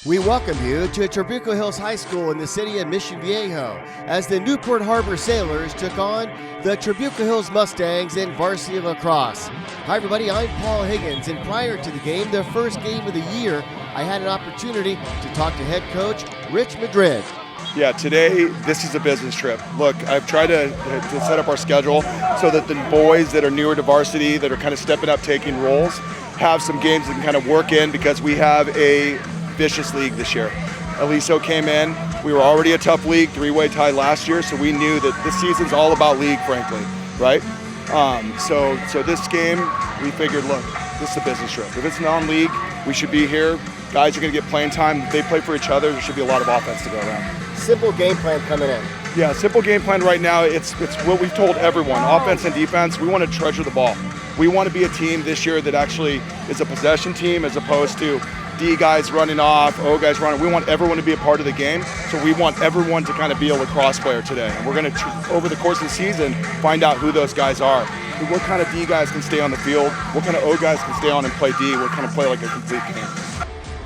We welcome you to Trabuco Hills High School in the city of Mission Viejo as the Newport Harbor Sailors took on the Trabuco Hills Mustangs in varsity lacrosse. Hi everybody, I'm Paul Higgins, and prior to the game, the first game of the year, I had an opportunity to talk to head coach Rich Madrid. Yeah, today this is a business trip. Look, I've tried to set up our schedule so that the boys that are newer to varsity, that are kind of stepping up, taking roles, have some games that can kind of work in because we have a vicious league this year. Aliso came in. We were already a tough league, three-way tie last year, so we knew that this season's all about league, frankly, right? So this game, we figured, look, this is a business trip. If it's non-league, we should be here. Guys are going to get playing time. If they play for each other, there should be a lot of offense to go around. Simple game plan coming in. Yeah, simple game plan right now. It's what we've told everyone, offense and defense. We want to treasure the ball. We want to be a team this year that actually is a possession team as opposed to D guys running off, O guys running. We want everyone to be a part of the game, so we want everyone to kind of be a lacrosse player today. And we're going to, over the course of the season, find out who those guys are. What kind of D guys can stay on the field, what kind of O guys can stay on and play D, what kind of play like a complete game.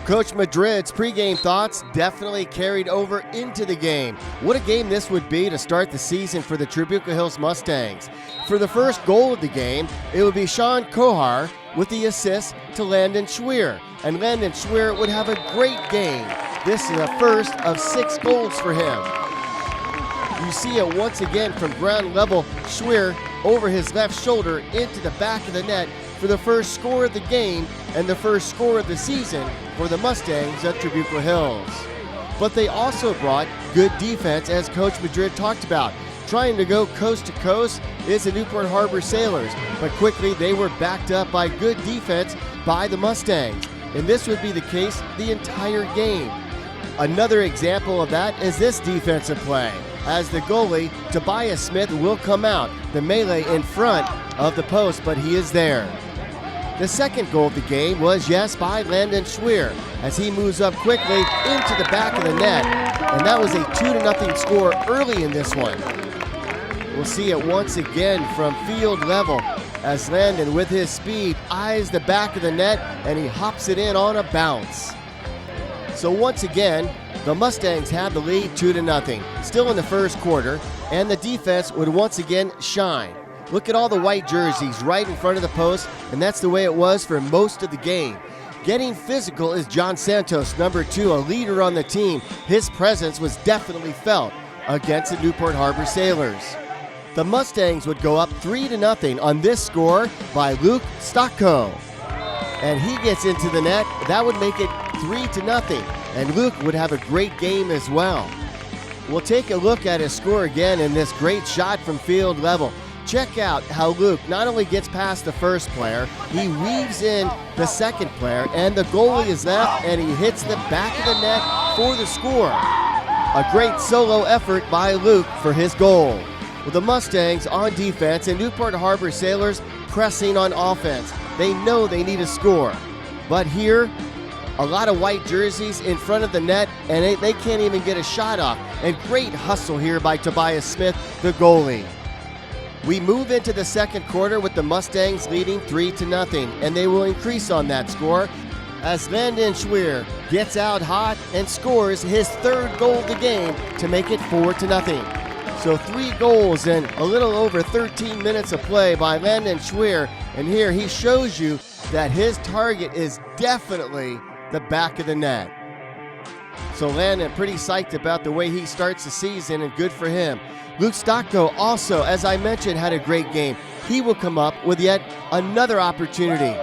Coach Madrid's pregame thoughts definitely carried over into the game. What a game this would be to start the season for the Trabuco Hills Mustangs. For the first goal of the game, it would be Sean Kohar with the assist to Landon Schweer. And Landon Schweer would have a great game. This is a first of 6 goals for him. You see it once again from ground level, Schweer over his left shoulder into the back of the net for the first score of the game and the first score of the season for the Mustangs of Trabuco Hills. But they also brought good defense, as Coach Madrid talked about. Trying to go coast to coast is the Newport Harbor Sailors, but quickly they were backed up by good defense by the Mustangs. And this would be the case the entire game. Another example of that is this defensive play, as the goalie, Tobias Smith, will come out. The melee in front of the post, but he is there. The second goal of the game was, yes, by Landon Schweer, as he moves up quickly into the back of the net. And that was a 2-0 score early in this one. We'll see it once again from field level as Landon, with his speed, eyes the back of the net and he hops it in on a bounce. So once again, the Mustangs have the lead 2-0, still in the first quarter, and the defense would once again shine. Look at all the white jerseys right in front of the post, and that's the way it was for most of the game. Getting physical is John Santos, number 2, a leader on the team. His presence was definitely felt against the Newport Harbor Sailors. The Mustangs would go up 3-0 on this score by Luke Stocko. And he gets into the net. That would make it 3-0. And Luke would have a great game as well. We'll take a look at his score again in this great shot from field level. Check out how Luke not only gets past the first player, he weaves in the second player, and the goalie is left, and he hits the back of the net for the score. A great solo effort by Luke for his goal. With the Mustangs on defense and Newport Harbor Sailors pressing on offense. They know they need a score. But here, a lot of white jerseys in front of the net, and they can't even get a shot off. And great hustle here by Tobias Smith, the goalie. We move into the second quarter with the Mustangs leading 3-0, and they will increase on that score as Landon Schweer gets out hot and scores his third goal of the game to make it 4-0. So 3 goals in a little over 13 minutes of play by Landon Schweer, and here he shows you that his target is definitely the back of the net. So Landon pretty psyched about the way he starts the season, and good for him. Luke Stocko also, as I mentioned, had a great game. He will come up with yet another opportunity.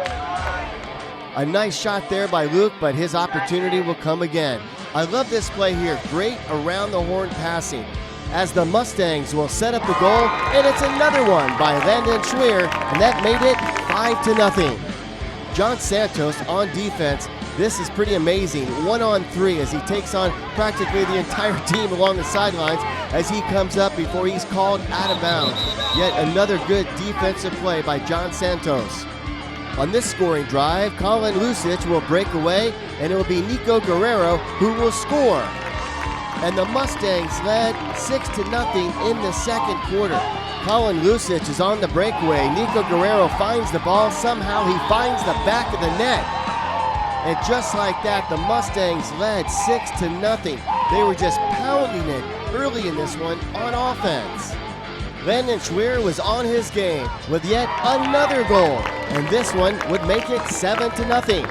A nice shot there by Luke, but his opportunity will come again. I love this play here. Great around the horn passing, as the Mustangs will set up the goal, and it's another one by Landon Schweer, and that made it 5-0. John Santos on defense. This is pretty amazing. 1-on-3 as he takes on practically the entire team along the sidelines as he comes up before he's called out of bounds. Yet another good defensive play by John Santos. On this scoring drive, Colin Lucic will break away, and it will be Nico Guerrero who will score. And the Mustangs led 6-0 in the second quarter. Colin Lucic is on the breakaway. Nico Guerrero finds the ball. Somehow he finds the back of the net. And just like that, the Mustangs led 6-0. They were just pounding it early in this one on offense. Landon Schweer was on his game with yet another goal, and this one would make it 7-0.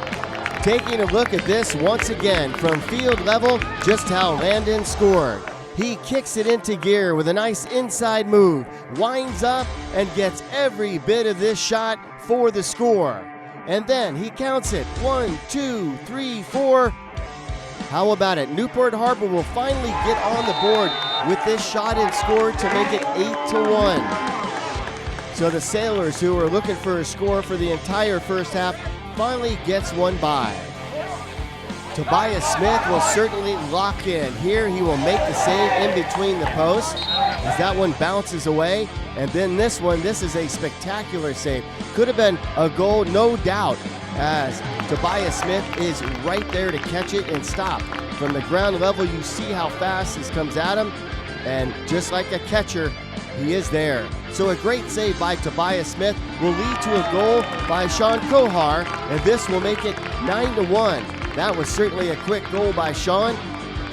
Taking a look at this once again from field level, just how Landon scored. He kicks it into gear with a nice inside move, winds up and gets every bit of this shot for the score. And then he counts it, 1, 2, 3, 4. How about it? Newport Harbor will finally get on the board with this shot and score to make it 8-1. So the Sailors, who are looking for a score for the entire first half, finally gets one by. Tobias Smith will certainly lock in. Here he will make the save in between the posts as that one bounces away. And then this one, this is a spectacular save. Could have been a goal, no doubt, as Tobias Smith is right there to catch it and stop. From the ground level, you see how fast this comes at him. And just like a catcher, he is there. So a great save by Tobias Smith will lead to a goal by Sean Kohar, and this will make it 9-1. That was certainly a quick goal by Sean.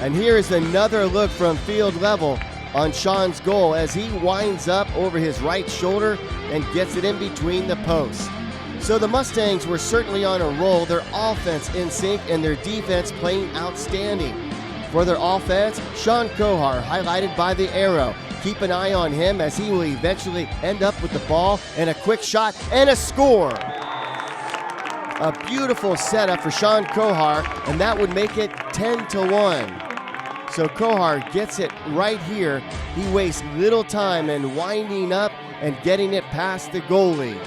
And here is another look from field level on Sean's goal as he winds up over his right shoulder and gets it in between the posts. So the Mustangs were certainly on a roll, their offense in sync and their defense playing outstanding. For their offense, Sean Kohar, highlighted by the arrow. Keep an eye on him as he will eventually end up with the ball and a quick shot and a score. A beautiful setup for Sean Kohar, and that would make it 10-1. So Kohar gets it right here. He wastes little time in winding up and getting it past the goalie.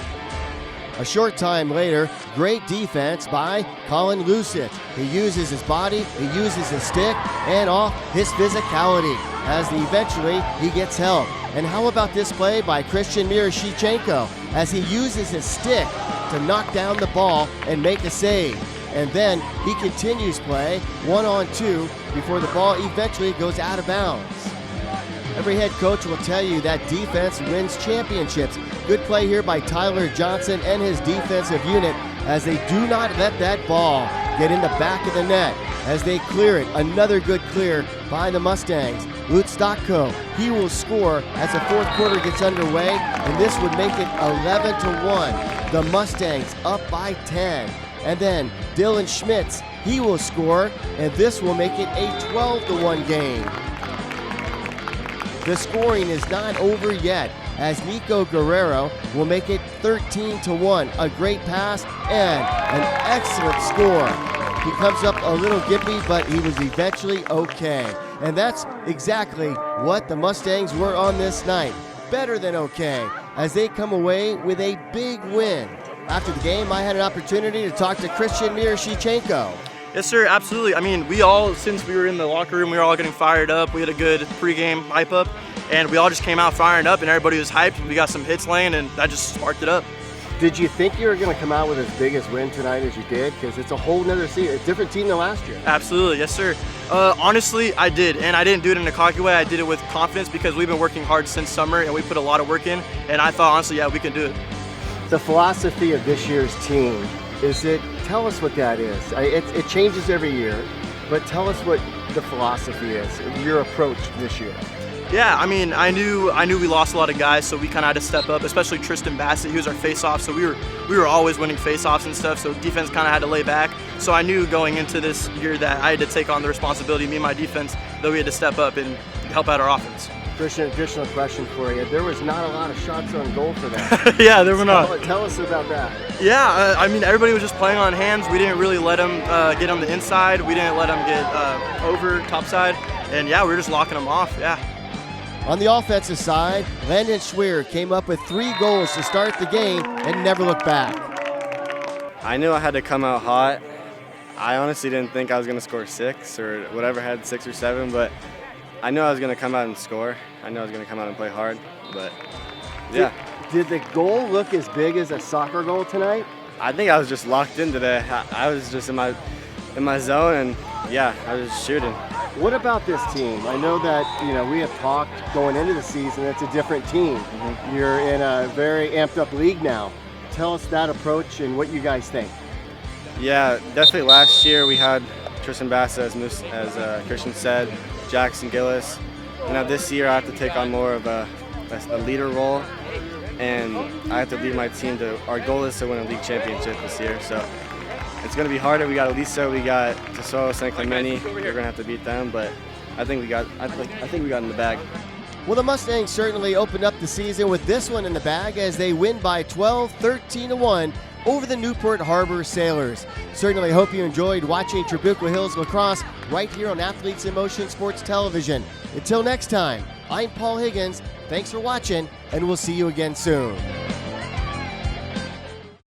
A short time later, great defense by Colin Lucich. He uses his body, he uses his stick, and off his physicality as eventually he gets help. And how about this play by Christian Miroshichenko as he uses his stick to knock down the ball and make a save. And then he continues play 1-on-2 before the ball eventually goes out of bounds. Every head coach will tell you that defense wins championships. Good play here by Tyler Johnson and his defensive unit as they do not let that ball get in the back of the net as they clear it. Another good clear by the Mustangs. Lutz Stocko, he will score as the fourth quarter gets underway, and this would make it 11-1. The Mustangs up by 10. And then Dylan Schmitz, he will score, and this will make it a 12-1 game. The scoring is not over yet as Nico Guerrero will make it 13-1. A great pass and an excellent score. He comes up a little gimpy, but he was eventually okay. And that's exactly what the Mustangs were on this night. Better than okay, as they come away with a big win. After the game, I had an opportunity to talk to Christian Miroshichenko. Yes, sir, absolutely. I mean, we all, since we were in the locker room, we were all getting fired up. We had a good pregame hype up, and we all just came out firing up, and everybody was hyped. We got some hits laying, and that just sparked it up. Did you think you were going to come out with as big a win tonight as you did? Because it's a whole nother season, a different team than last year. Absolutely, yes, sir. Honestly, I did, and I didn't do it in a cocky way. I did it with confidence because we've been working hard since summer, and we put a lot of work in, and I thought, honestly, yeah, we can do it. The philosophy of this year's team, tell us what that is. It changes every year, but tell us what the philosophy is, your approach this year. Yeah, I mean, I knew we lost a lot of guys, so we kind of had to step up, especially Tristan Bassett. He was our face-off, so we were always winning face-offs and stuff, so defense kind of had to lay back. So I knew going into this year that I had to take on the responsibility, me and my defense, that we had to step up and help out our offense. Christian, additional question for you. There was not a lot of shots on goal for that. Yeah, there were not. Tell us about that. Yeah, I mean, everybody was just playing on hands. We didn't really let them get on the inside. We didn't let them get over topside. And yeah, we were just locking them off, yeah. On the offensive side, Landon Schweer came up with 3 goals to start the game and never looked back. I knew I had to come out hot. I honestly didn't think I was going to score 6 or whatever, had 6 or 7, but I knew I was going to come out and score. I knew I was going to come out and play hard, but yeah. Did the goal look as big as a soccer goal tonight? I think I was just locked in today. I was just in my zone, and yeah, I was shooting. What about this team? I know that, we have talked going into the season, it's a different team. Mm-hmm. You're in a very amped up league now. Tell us that approach and what you guys think. Yeah, definitely last year we had Tristan Bassett, as Christian said, Jackson Gillis. And now this year I have to take on more of a leader role, and I have to lead my team. Our goal is to win a league championship this year, so it's going to be harder. We got Elisa, we got Tesoro, San Clemente. We're going to have to beat them, but I think we got in the bag. Well, the Mustangs certainly opened up the season with this one in the bag as they win by 12, 13-1 over the Newport Harbor Sailors. Certainly hope you enjoyed watching Trabuco Hills lacrosse right here on Athletes in Motion Sports Television. Until next time, I'm Paul Higgins. Thanks for watching, and we'll see you again soon.